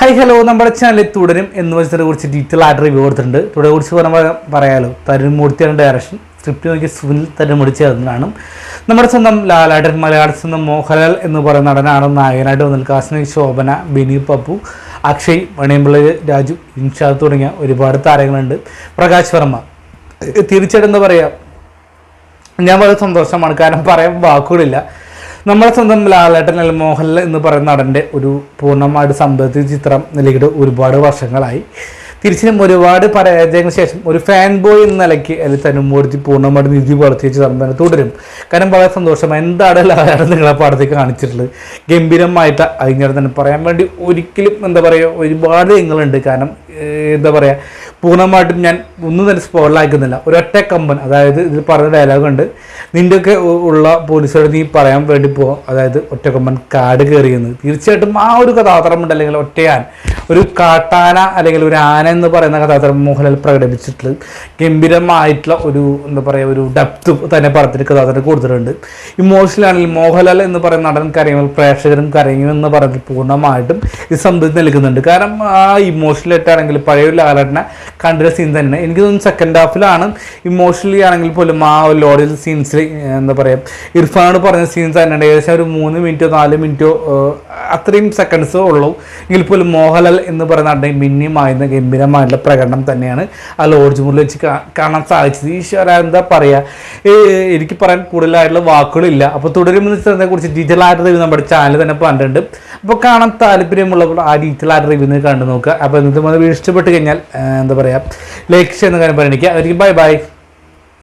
Hi hello, നമ്മുടെ ചാനലിൽ തുടരും എന്ന് വെച്ചതിനെ കുറിച്ച് ഡീറ്റെയിൽ ആയിട്ട് റിവ്യൂ കൊടുത്തിട്ടുണ്ട്. തുടരെ കുറിച്ച് പറയാലോ. തരുൺമൂർത്തിയാണ് ഡയറക്ഷൻ, സ്ക്രിപ്റ്റ് നോക്കി സുനിൽ തരുൺമൂർത്തി ചേർന്നതാണ്. നമ്മുടെ സ്വന്തം ലാലേട്ടൻ, മലയാളത്തിൽ സ്വന്തം മോഹൻലാൽ എന്ന് പറയുന്ന നടനാണ് നായകനായിട്ട് വന്നത്. കാസ്റ്റിംഗ് ശോഭന, ബിനി പപ്പു, അക്ഷയ്, മണിയമ്പിള്ള, രാജു, ഇൻഷാദ് തുടങ്ങിയ ഒരുപാട് താരങ്ങളുണ്ട്. പ്രകാശ് വർമ്മ തീർച്ചയായിട്ടും എന്താ പറയുക, ഞാൻ വളരെ സന്തോഷമാണ്. കാരണം പറയാൻ വാക്കുകളില്ല. നമ്മുടെ സ്വന്തം ലാലേട്ടൻ അല്ലെങ്കിൽ മോഹൻലാൽ എന്ന് പറയുന്ന നടൻ്റെ ഒരു പൂർണ്ണമായിട്ട് സംബന്ധിച്ച ചിത്രം നിലയിട്ട് ഒരുപാട് വർഷങ്ങളായി. തിരിച്ചും ഒരുപാട് പരാജയങ്ങൾക്ക് ശേഷം ഒരു ഫാൻ ബോയ് എന്ന നിലയ്ക്ക് അല്ലെങ്കിൽ തരുൺമൂർത്തി പൂർണ്ണമായിട്ട് നിധി വളർത്തിയ ചിത്രം തന്നെ തുടരും. കാരണം വളരെ സന്തോഷം. എന്താണ് ലാലേട്ടൻ നിങ്ങളെ പാടത്തേക്ക് കാണിച്ചിട്ടുള്ളത്? ഗംഭീരമായിട്ട് അതിങ്ങനെ തന്നെ പറയാൻ വേണ്ടി ഒരിക്കലും എന്താ പറയുക, ഒരുപാട് നിങ്ങളുണ്ട്. കാരണം എന്താ പറയുക, പൂർണ്ണമായിട്ടും ഞാൻ ഒന്നും തന്നെ സ്പോയിലാക്കുന്നില്ല. ഒരൊറ്റ കമ്പൻ, അതായത് ഇതിൽ പറഞ്ഞ ഡയലോഗ് ഉണ്ട്, നിൻ്റെയൊക്കെ ഉള്ള പോലീസുകാർ നീ പറയാൻ വേണ്ടി പോകും, അതായത് ഒറ്റ കമ്പൻ കാട് കയറിയെന്ന്. തീർച്ചയായിട്ടും ആ ഒരു കഥാപാത്രമുണ്ട്, അല്ലെങ്കിൽ ഒറ്റയാൻ, ഒരു കാട്ടാന അല്ലെങ്കിൽ ഒരു ആന എന്ന് പറയുന്ന കഥാപാത്രം മോഹൻലാൽ പ്രകടിപ്പിച്ചിട്ടുള്ളത് ഗംഭീരമായിട്ടുള്ള ഒരു എന്താ പറയുക, ഒരു ഡെപ്ത് തന്നെ പടത്തിന് കഥാപാത്രം കൊടുത്തിട്ടുണ്ട്. ഇമോഷണൽ ആണെങ്കിൽ മോഹൻലാൽ എന്ന് പറയുന്ന നടൻ കരയുമ്പോൾ പ്രേക്ഷകരും കരയുമെന്ന് പറഞ്ഞിട്ട് പൂർണ്ണമായിട്ടും ഇത് സംബന്ധിച്ച് നൽകുന്നുണ്ട്. കാരണം ആ ഇമോഷണലായിട്ടാണെങ്കിൽ പഴയ ലാലേട്ടനെ കണ്ട സീൻ തന്നെ എനിക്ക് തോന്നുന്നു സെക്കൻഡ് ഹാഫിലാണ്. ഇമോഷണലി ആണെങ്കിൽ പോലും ആ ലോഡിൽ സീൻസിൽ എന്താ പറയുക, ഇർഫാനോട് പറഞ്ഞ സീൻസ് തന്നെ ഏകദേശം ഒരു 3 മിനിറ്റോ 4 മിനിറ്റോ അത്രയും സെക്കൻഡ്സോ ഉള്ളൂ. എങ്കിൽ പോലും മോഹൻലാൽ എന്ന് പറയുന്ന നടൻ മിന്നിമായിരുന്ന ഗംഭീരമായിട്ടുള്ള പ്രകടനം തന്നെയാണ് ആ ലോഡ്ജ് മുറിൽ വെച്ച് കാണാൻ സാധിച്ചത്. ഈശ്വര എന്താ പറയുക, എനിക്ക് പറയാൻ കൂടുതലായിട്ടുള്ള വാക്കുകളില്ല. അപ്പോൾ തുടരുമെന്ന് കുറിച്ച് ഡീറ്റെയിൽ ആയിട്ട് റിവ്യൂ നമ്മുടെ ചാനൽ തന്നെ പറഞ്ഞിട്ടുണ്ട്. അപ്പോൾ കാണാൻ താല്പര്യമുള്ളവർ ആ ഡീറ്റെയിൽ ആയിട്ട് റിവ്യൂ കണ്ടു നോക്കുക. അപ്പോൾ ഇന്നത്തെ വീഡിയോ ഇഷ്ടപ്പെട്ട് കഴിഞ്ഞാൽ എന്താ പറയുക, ലൈക്ക് ചെയ്യുന്ന കാര്യം പരിഗണിക്കുക. അവർക്ക് ബൈ ബൈ.